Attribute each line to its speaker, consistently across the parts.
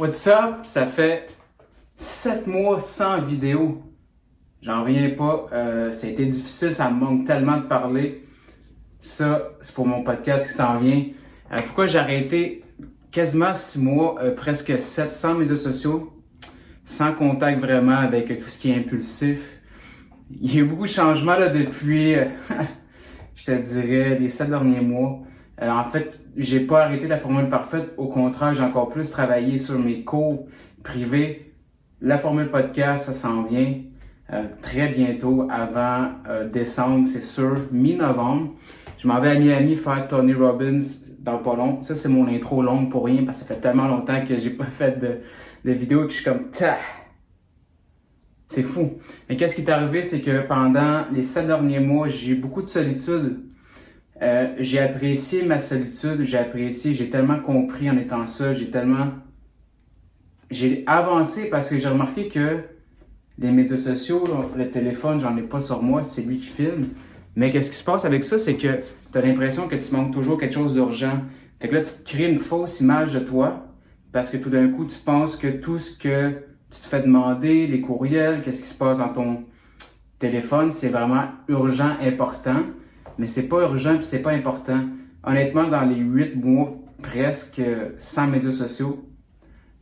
Speaker 1: What's up? Ça fait 7 mois sans vidéo. J'en reviens pas. Ça a été difficile, ça me manque tellement de parler. Ça, c'est pour mon podcast qui s'en vient. Pourquoi j'ai arrêté quasiment 6 mois, presque 700 médias sociaux, sans contact vraiment avec tout ce qui est impulsif. Il y a eu beaucoup de changements là, depuis, je te dirais, les 7 derniers mois. En fait, j'ai pas arrêté la formule parfaite. Au contraire, j'ai encore plus travaillé sur mes cours privés. La formule podcast, ça s'en vient très bientôt, avant décembre, c'est sûr, mi-novembre. Je m'en vais à Miami faire Tony Robbins dans pas long. Ça, c'est mon intro longue pour rien parce que ça fait tellement longtemps que j'ai pas fait de vidéo que je suis comme tah! C'est fou. Mais qu'est-ce qui est arrivé, c'est que pendant les 7 derniers mois, j'ai eu beaucoup de solitude. J'ai apprécié ma solitude, j'ai tellement compris en étant seul, j'ai avancé parce que j'ai remarqué que les médias sociaux, le téléphone, j'en ai pas sur moi, c'est lui qui filme. Mais qu'est-ce qui se passe avec ça, c'est que tu as l'impression que tu manques toujours quelque chose d'urgent. Fait que là, tu te crées une fausse image de toi parce que tout d'un coup, tu penses que tout ce que tu te fais demander, les courriels, qu'est-ce qui se passe dans ton téléphone, c'est vraiment urgent, important. Mais c'est pas urgent puis c'est pas important. Honnêtement, dans les 8 mois presque sans médias sociaux,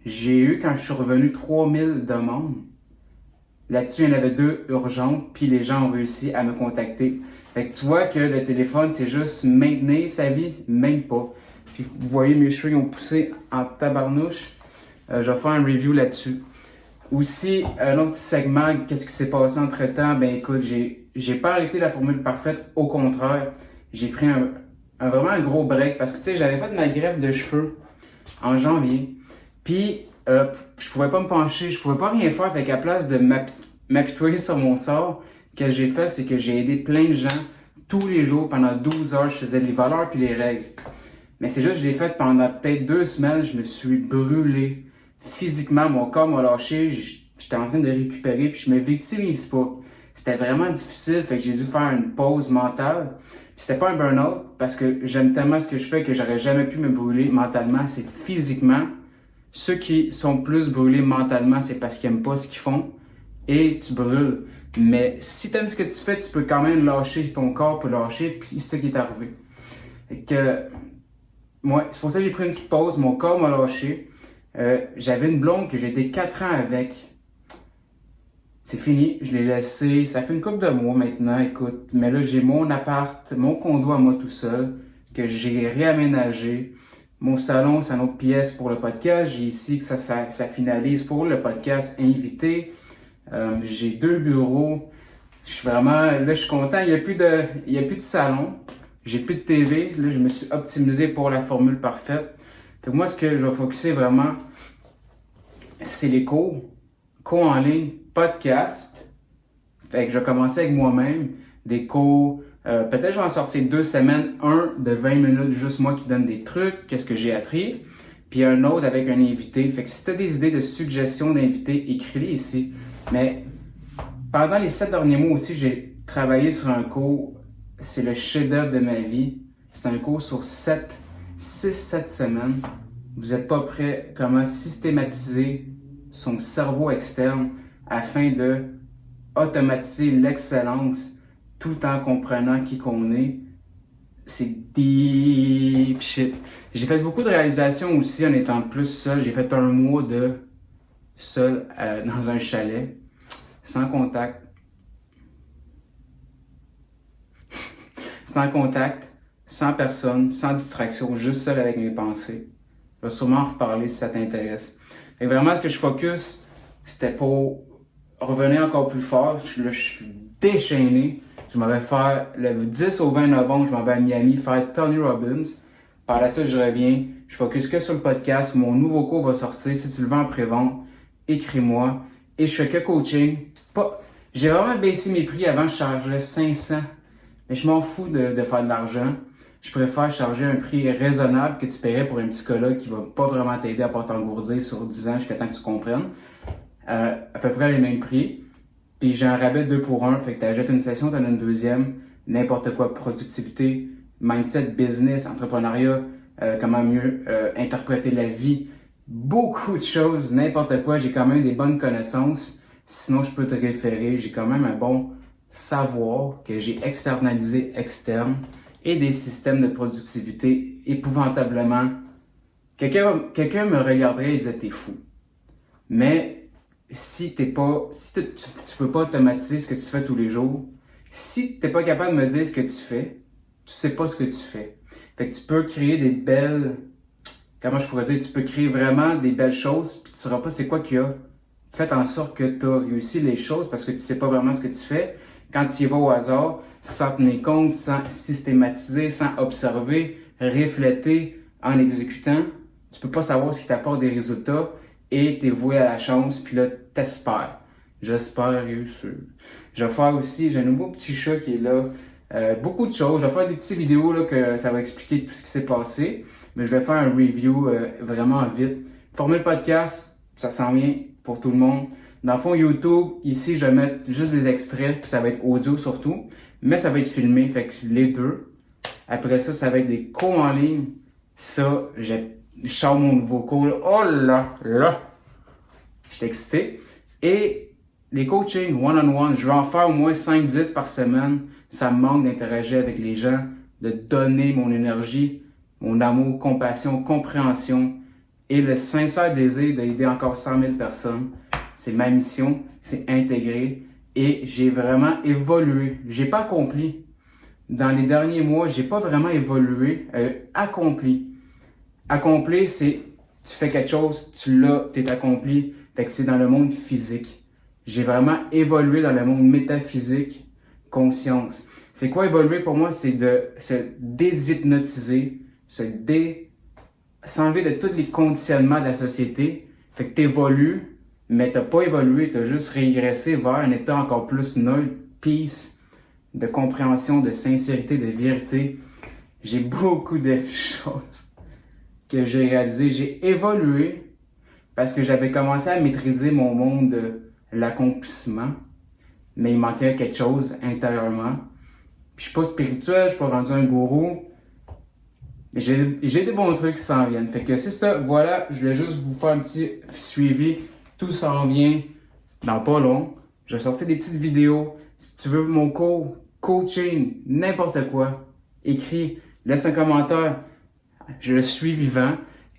Speaker 1: j'ai eu, quand je suis revenu, 3000 demandes. Là-dessus, il y en avait 2 urgentes, puis les gens ont réussi à me contacter. Fait que tu vois que le téléphone, c'est juste maintenir sa vie, même pas. Puis vous voyez, mes cheveux ils ont poussé en tabarnouche. Je vais faire un review là-dessus. Aussi, un autre petit segment, qu'est-ce qui s'est passé entre-temps? Ben écoute, j'ai pas arrêté la formule parfaite, au contraire. J'ai pris vraiment un gros break parce que tu sais, j'avais fait ma greffe de cheveux en janvier. Puis, je pouvais pas me pencher, je pouvais pas rien faire. Fait qu'à place de m'apitoyer sur mon sort, ce que j'ai fait, c'est que j'ai aidé plein de gens tous les jours pendant 12 heures. Je faisais les valeurs puis les règles. Mais c'est juste que je l'ai fait pendant peut-être 2 semaines. Je me suis brûlé. Physiquement, mon corps m'a lâché, j'étais en train de récupérer, puis je me victimise pas. C'était vraiment difficile, fait que j'ai dû faire une pause mentale. Puis c'était pas un burn-out, parce que j'aime tellement ce que je fais que j'aurais jamais pu me brûler mentalement, c'est physiquement. Ceux qui sont plus brûlés mentalement, c'est parce qu'ils aiment pas ce qu'ils font, et tu brûles. Mais si t'aimes ce que tu fais, tu peux quand même lâcher, ton corps peut lâcher, puis c'est ce qui est arrivé. Fait que, ouais, c'est pour ça que j'ai pris une petite pause, mon corps m'a lâché. J'avais une blonde que j'ai été 4 ans avec. C'est fini, je l'ai laissé. Ça fait une couple de mois maintenant, écoute. Mais là, j'ai mon appart, mon condo à moi tout seul, que j'ai réaménagé. Mon salon, c'est une autre pièce pour le podcast. J'ai ici que ça finalise pour le podcast invité. J'ai 2 bureaux. Je suis vraiment, là, je suis content. Il y a plus de salon. J'ai plus de TV. Là, je me suis optimisé pour la formule parfaite. Fait que moi, ce que je vais focuser vraiment, c'est les cours en ligne, podcast. Fait que je vais commencer avec moi-même, des cours, peut-être je vais en sortir 2 semaines, un de 20 minutes, juste moi qui donne des trucs, qu'est-ce que j'ai appris, puis un autre avec un invité. Fait que si tu as des idées de suggestions d'invités, écris-les ici. Mais pendant les 7 derniers mois aussi, j'ai travaillé sur un cours, c'est le chef-d'œuvre de ma vie. C'est un cours sur 6-7 semaines. Vous n'êtes pas prêt comment systématiser son cerveau externe afin de automatiser l'excellence tout en comprenant qui qu'on est. C'est deep shit. J'ai fait beaucoup de réalisations aussi en étant plus seul. J'ai fait 1 mois de seul dans un chalet, sans contact. Sans contact, sans personne, sans distraction, juste seul avec mes pensées. Je vais sûrement en reparler si ça t'intéresse. Et vraiment, ce que je focus, c'était pour revenir encore plus fort. Je suis déchaîné. Je m'en vais faire le 10 au 20 novembre, je m'en vais à Miami faire Tony Robbins. Par la suite, je reviens. Je focus que sur le podcast. Mon nouveau cours va sortir. Si tu le veux en pré-vente, écris-moi. Et je fais que coaching. J'ai vraiment baissé mes prix. Avant, je chargeais 500. Mais je m'en fous de faire de l'argent. Je préfère charger un prix raisonnable que tu paierais pour un psychologue qui va pas vraiment t'aider à pas t'engourdir sur 10 ans jusqu'à temps que tu comprennes. À peu près les mêmes prix. Puis j'ai un rabais 2 pour 1. Fait que t'achètes une session, t'en as une deuxième. N'importe quoi, productivité, mindset, business, entrepreneuriat, comment mieux interpréter la vie. beaucoup de choses, n'importe quoi. J'ai quand même des bonnes connaissances. Sinon, je peux te référer. J'ai quand même un bon savoir que j'ai externalisé externe et des systèmes de productivité épouvantablement. Quelqu'un me regarderait et dirait t'es fou. Mais si tu peux pas automatiser ce que tu fais tous les jours, si t'es pas capable de me dire ce que tu fais, tu sais pas ce que tu fais. Fait que tu peux créer des belles, comment je pourrais dire, tu peux créer vraiment des belles choses, puis tu sauras pas c'est quoi qui a fait en sorte que tu as réussi les choses parce que tu sais pas vraiment ce que tu fais. Quand tu y vas au hasard, sans tenir compte, sans systématiser, sans observer, refléter en exécutant, tu peux pas savoir ce qui t'apporte des résultats et t'es voué à la chance, puis là, t'espères. J'espère réussir. Je vais faire aussi, j'ai un nouveau petit chat qui est là. Beaucoup de choses. Je vais faire des petites vidéos là, que ça va expliquer tout ce qui s'est passé. Mais je vais faire un review vraiment vite. Former le podcast, ça s'en vient pour tout le monde. Dans le fond, YouTube, ici, je vais mettre juste des extraits, puis ça va être audio surtout. Mais ça va être filmé, fait que les deux. Après ça, ça va être des cours en ligne. Ça, je sors mon nouveau cours. Là. Oh là là! Je suis excité. Et les coachings one-on-one, je vais en faire au moins 5-10 par semaine. Ça me manque d'interagir avec les gens, de donner mon énergie, mon amour, compassion, compréhension et le sincère désir d'aider encore 100 000 personnes. C'est ma mission, c'est intégré et j'ai vraiment évolué. J'ai pas accompli. Dans les derniers mois, j'ai pas vraiment évolué, accompli. Accompli, c'est tu fais quelque chose, tu l'as, t'es accompli. Fait que c'est dans le monde physique. J'ai vraiment évolué dans le monde métaphysique, conscience. C'est quoi évoluer pour moi? C'est de se déshypnotiser, s'enlever de tous les conditionnements de la société. Fait que t'évolues, mais t'as pas évolué, t'as juste régressé vers un état encore plus neutre, peace, de compréhension, de sincérité, de vérité. J'ai beaucoup de choses que j'ai réalisées. J'ai évolué parce que j'avais commencé à maîtriser mon monde de l'accomplissement, mais il manquait quelque chose intérieurement. Puis je suis pas spirituel, je suis pas rendu un gourou. J'ai des bons trucs qui s'en viennent. Fait que c'est ça, voilà, je voulais juste vous faire un petit suivi. Tout s'en vient dans pas long. Je vais sortir des petites vidéos. Si tu veux mon cours, coaching, n'importe quoi, écris, laisse un commentaire. Je suis vivant.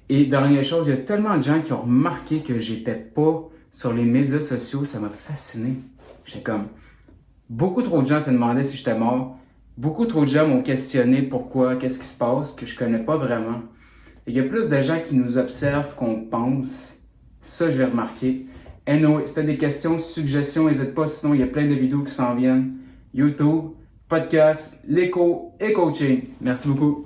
Speaker 1: Et dernière chose, il y a tellement de gens qui ont remarqué que j'étais pas sur les médias sociaux. Ça m'a fasciné. J'étais comme... Beaucoup trop de gens se demandaient si j'étais mort. Beaucoup trop de gens m'ont questionné pourquoi, qu'est-ce qui se passe, que je connais pas vraiment. Et il y a plus de gens qui nous observent qu'on pense. Ça, je vais remarquer. Anyway, si tu as des questions, suggestions, n'hésite pas. Sinon, il y a plein de vidéos qui s'en viennent. YouTube, podcast, l'écho et coaching. Merci beaucoup.